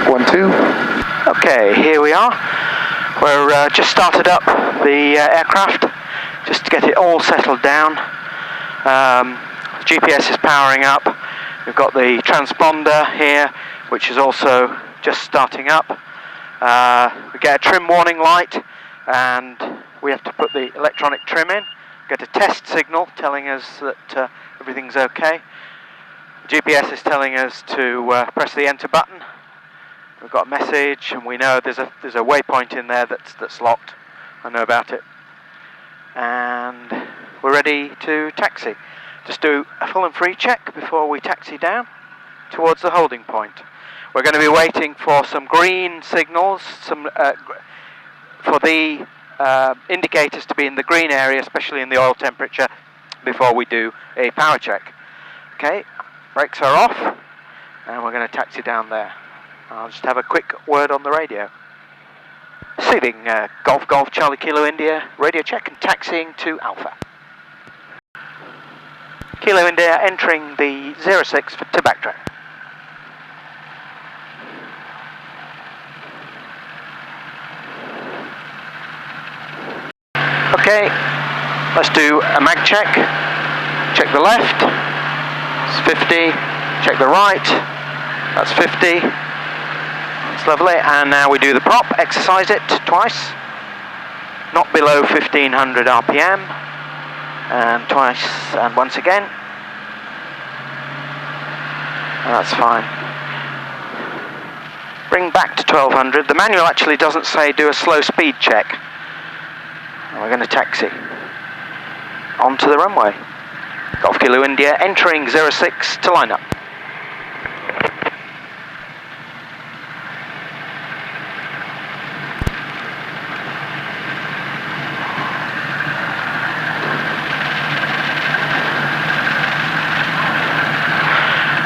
1, 2. Okay, here we are. We're just started up the aircraft, just to get it all settled down. GPS is powering up. We've got the transponder here, which is also just starting up. We get a trim warning light, and we have to put the electronic trim in. Get a test signal telling us that everything's okay. GPS is telling us to press the enter button. We've got a message, and we know there's a waypoint in there that's locked. I know about it. And we're ready to taxi. Just do a full and free check before we taxi down towards the holding point. We're going to be waiting for some green signals, for the indicators to be in the green area, especially in the oil temperature, before we do a power check. Okay, brakes are off, and we're going to taxi down there. I'll just have a quick word on the radio. Receiving Golf Golf Charlie Kilo India, radio check and taxiing to Alpha. Kilo India entering the 06 to backtrack. Okay, let's do a mag check. Check the left, it's 50. Check the right, that's 50. That's lovely. And now we do the prop, exercise it twice. Not below 1500 RPM. And twice, and once again. And that's fine. Bring back to 1200. The manual actually doesn't say do a slow speed check. And we're going to taxi onto the runway. Golf Kilo India entering 06 to line up.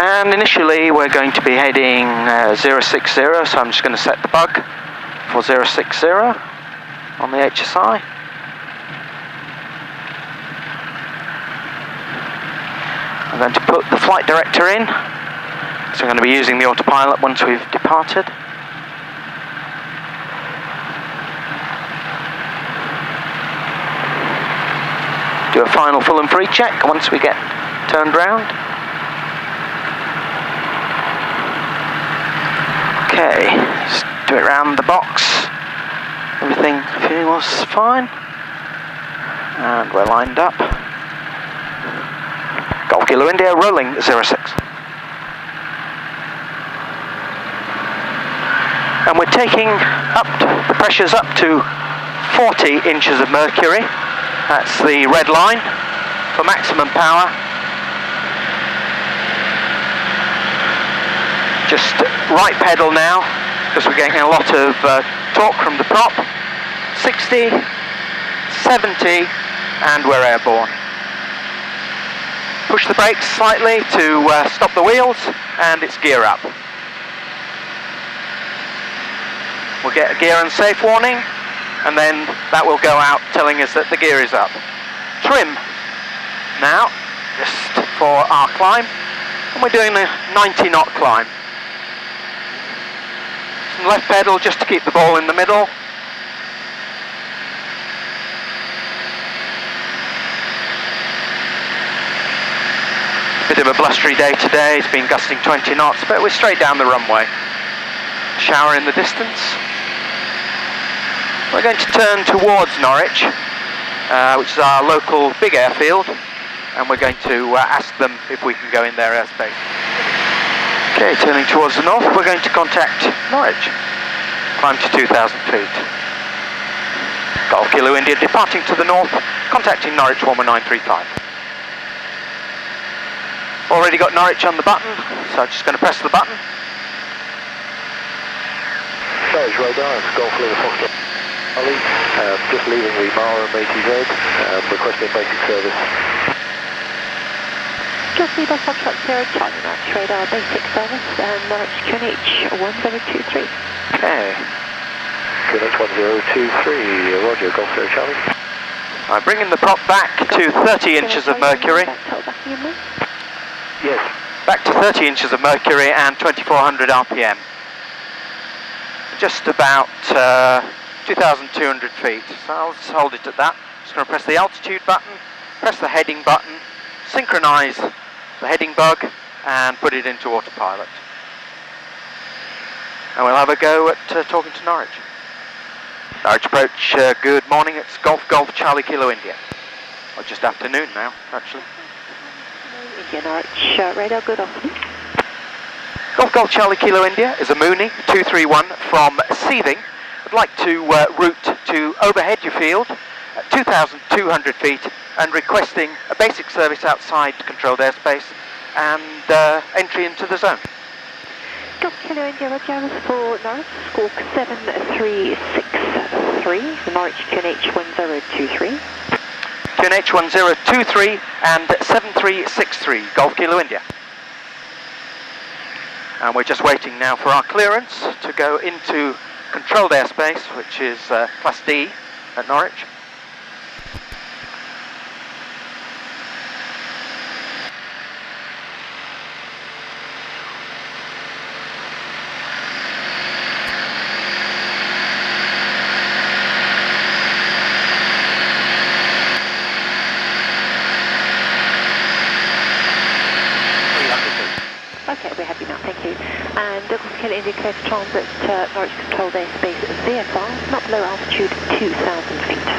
And initially we're going to be heading 060, so I'm just going to set the bug for 060 on the HSI. I'm going to put the flight director in, so I'm going to be using the autopilot once we've departed. Do a final full and free check once we get turned round. Okay, just do it round the box. Everything feels fine. And we're lined up. Golf Kilo India rolling 06. And we're taking the pressures up to 40 inches of mercury. That's the red line for maximum power. Just right pedal now, because we're getting a lot of torque from the prop. 60, 70, and we're airborne. Push the brakes slightly to stop the wheels, and it's gear up. We'll get a gear unsafe warning, and then that will go out telling us that the gear is up. Trim now, just for our climb, and we're doing a 90 knot climb. Left pedal just to keep the ball in the middle. Bit of a blustery day today, it's been gusting 20 knots, but we're straight down the runway. Shower in the distance. We're going to turn towards Norwich, which is our local big airfield, and we're going to ask them if we can go in their airspace. Okay, turning towards the north, we're going to contact Norwich. Climb to 2,000 feet. Golf Kilo India departing to the north, contacting Norwich 11935. Already got Norwich on the button, so I'm just going to press the button. Norwich radar, it's Golf Lima Foxtrot Charlie, just leaving the Mara and ATZ, requesting basic service. Just Lima Foxtrot 0 Charlie, Norwich radar, basic service, Norwich QNH 1023. Okay. QNH 1023, Roger, Golf 0 Charlie. I'm bringing the prop back to 30 inches of mercury. Yes. Back to 30 inches of mercury and 2400 RPM. just about 2,200 feet. So I'll just hold it at that. Just going to press the altitude button, press the heading button, synchronize the heading bug, and put it into autopilot. And we'll have a go at talking to Norwich. Norwich approach, good morning, it's Golf Golf Charlie Kilo India. Or just afternoon now, actually. India Norwich, radar, good afternoon. Golf Golf Charlie Kilo India is a Mooney 231 from Seething. I'd like to route to overhead your field at 2,200 feet and requesting a basic service outside controlled airspace and entry into the zone. Golf Kilo India, Roger, for Norwich, squawk 7363, Norwich QNH 1023. QNH 1023 and 7363, Golf Kilo India. And we're just waiting now for our clearance to go into controlled airspace, which is Class D at Norwich. Okay, we're happy now, thank you. And Golf Kilo India clear to transit Norwich controlled airspace VFR, not below altitude 2,000 feet.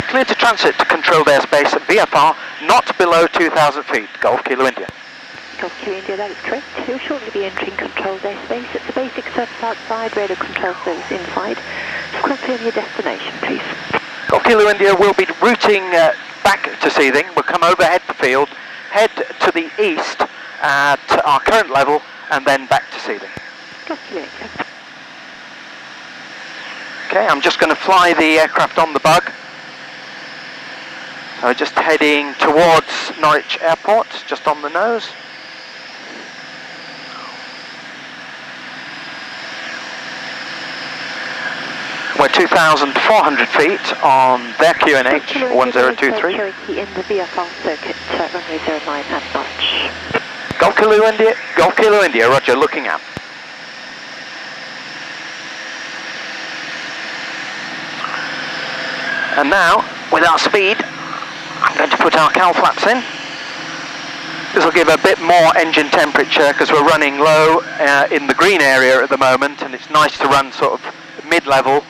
Clear to transit controlled airspace VFR, not below 2,000 feet, Golf Kilo India. Golf Kilo India, that is correct. You'll shortly be entering controlled airspace. It's a basic service outside, radar control service inside. Just confirm your destination, please. Golf Kilo India will be routing back to Seething. We'll come overhead the field, head to the east at our current level, and then back to Seething. Golf Kilo India. Okay, I'm just going to fly the aircraft on the bug. So just heading towards Norwich Airport, just on the nose. We're 2,400 feet on their QNH 1023. Cherokee in the VFR circuit, runway 09 at Norwich. Golf Kilo India, roger, looking out. And now, with our speed, I'm going to put our cowl flaps in. This will give a bit more engine temperature because we're running low in the green area at the moment, and it's nice to run sort of mid-level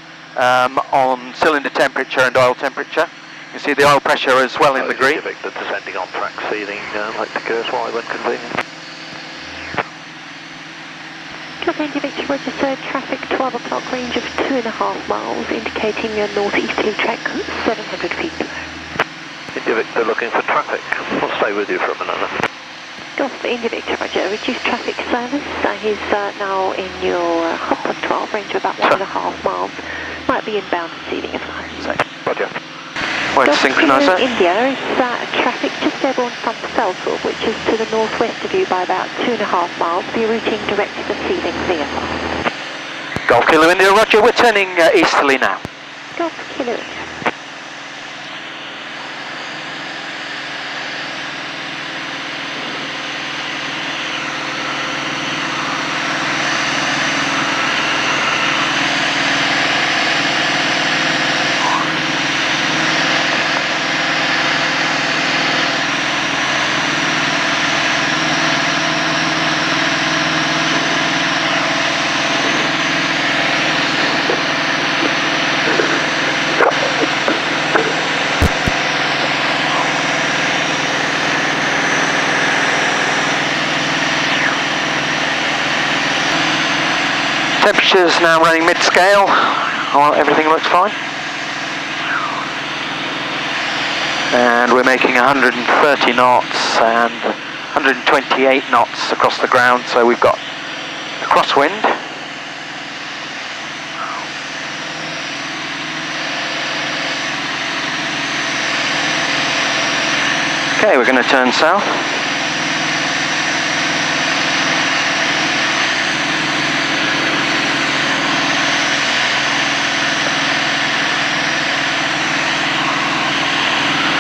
on cylinder temperature and oil temperature. You see the oil pressure as well in the green. Victor descending on track Seething, like to curse wide when convenient. Golf India Victor, Roger, sir, traffic 12 o'clock, range of 2.5 miles, indicating a northeasterly track 700 feet below. India Victor looking for traffic. I'll stay with you for a minute. Golf India Victor, Roger, reduced traffic service. He's now in your Hopper 12, range of about 1.5 miles. Might be inbound to Seething as well. Roger. Won't synchronize that. India is traffic just over on Front Southall, which is to the northwest of you by about 2.5 miles. Be routing direct to Seething VFR. Golf Kilo India, roger, we're turning easterly now. Golf Kilo India. Temperature's now running mid-scale. Everything looks fine. And we're making 130 knots and 128 knots across the ground, so we've got a crosswind. Okay, we're going to turn south.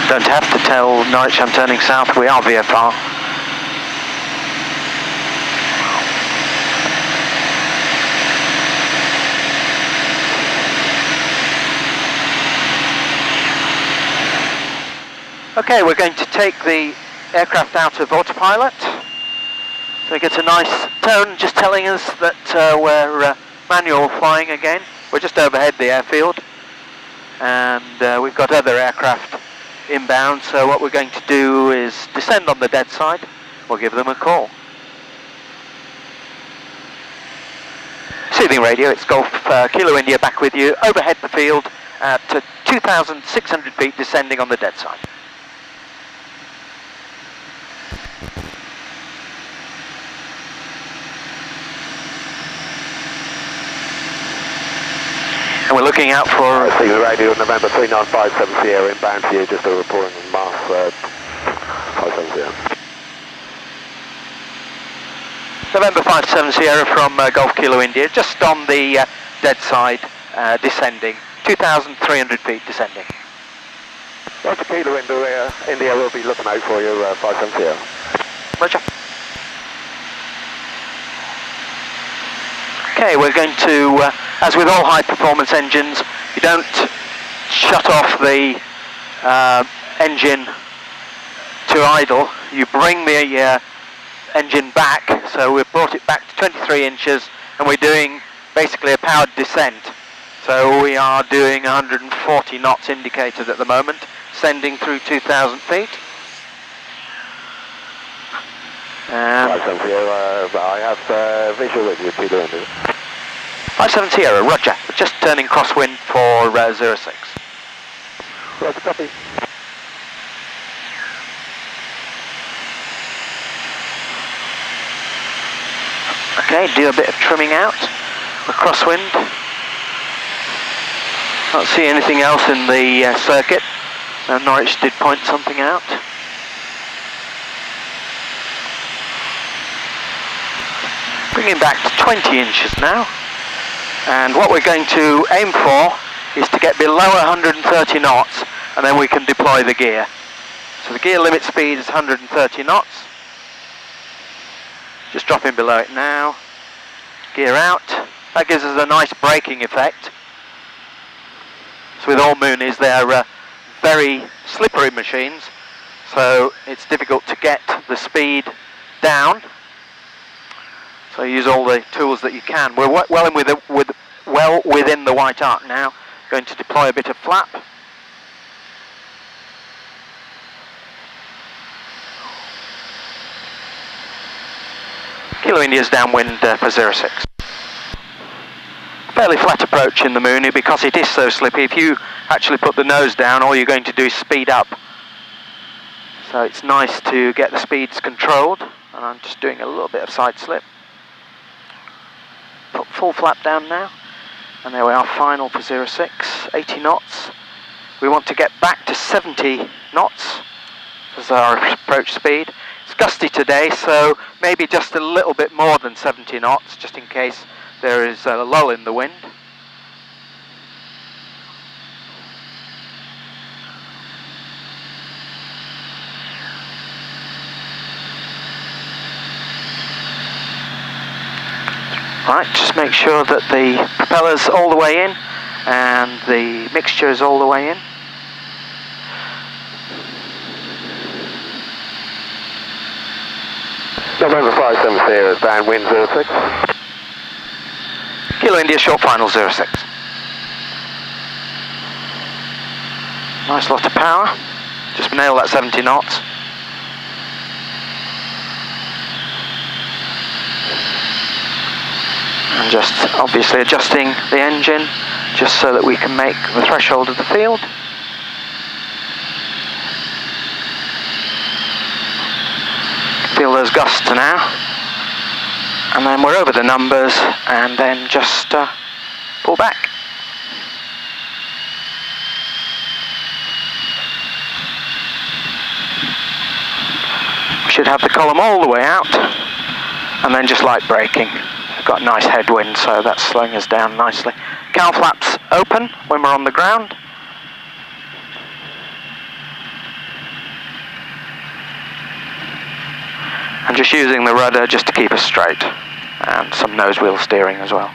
Don't have to tell Norwich I'm turning south, we are VFR. Okay, we're going to take the aircraft out of autopilot. So it gets a nice tone just telling us that we're manual flying again. We're just overhead the airfield, and we've got other aircraft inbound, so what we're going to do is descend on the dead side. We'll give them a call. Soothing radio, it's Golf Kilo India back with you, overhead the field at 2,600 feet, descending on the dead side. And we're looking out for... Soothing radio, November 3957 Sierra inbound to you, just a reporting mass 570. November 57 Sierra from Golf Kilo India, just on the dead side, descending, 2,300 feet descending. Roger, Kilo India will be looking out for you, 57 Sierra. Roger. Okay, we're going to, as with all high performance engines, you don't shut off the engine to idle, you bring the engine back, so we've brought it back to 23 inches and we're doing basically a powered descent. So we are doing 140 knots indicated at the moment, sending through 2,000 feet. I have visual with you, Kilo India. 57 Sierra, roger. We're just turning crosswind for 06. Roger, copy. Okay, do a bit of trimming out. We're crosswind. Can't see anything else in the circuit. Norwich did point something out. Bringing back to 20 inches now. And what we're going to aim for is to get below 130 knots, and then we can deploy the gear. So the gear limit speed is 130 knots. Just dropping below it now. Gear out. That gives us a nice braking effect. So with all Moonies, they're very slippery machines, so it's difficult to get the speed down. So use all the tools that you can. We're well within the white arc now. Going to deploy a bit of flap. Kilo India's downwind for 06. Fairly flat approach in the Mooney because it is so slippy. If you actually put the nose down, all you're going to do is speed up. So it's nice to get the speeds controlled, and I'm just doing a little bit of side slip. Put full flap down now, and there we are, final for 06, 80 knots. We want to get back to 70 knots as our approach speed. It's gusty today, so maybe just a little bit more than 70 knots, just in case there is a lull in the wind. Right, just make sure that the propeller's all the way in and the mixture is all the way in. November 57 Sierra, downwind 06. Kilo India, short final 06. Nice lot of power. Just nail that 70 knots. And just obviously adjusting the engine just so that we can make the threshold of the field. Feel those gusts now. And then we're over the numbers, and then just pull back. We should have the column all the way out, and then just light braking. We've got nice headwind, so that's slowing us down nicely. Cowl flaps open when we're on the ground. And just using the rudder just to keep us straight, and some nose wheel steering as well.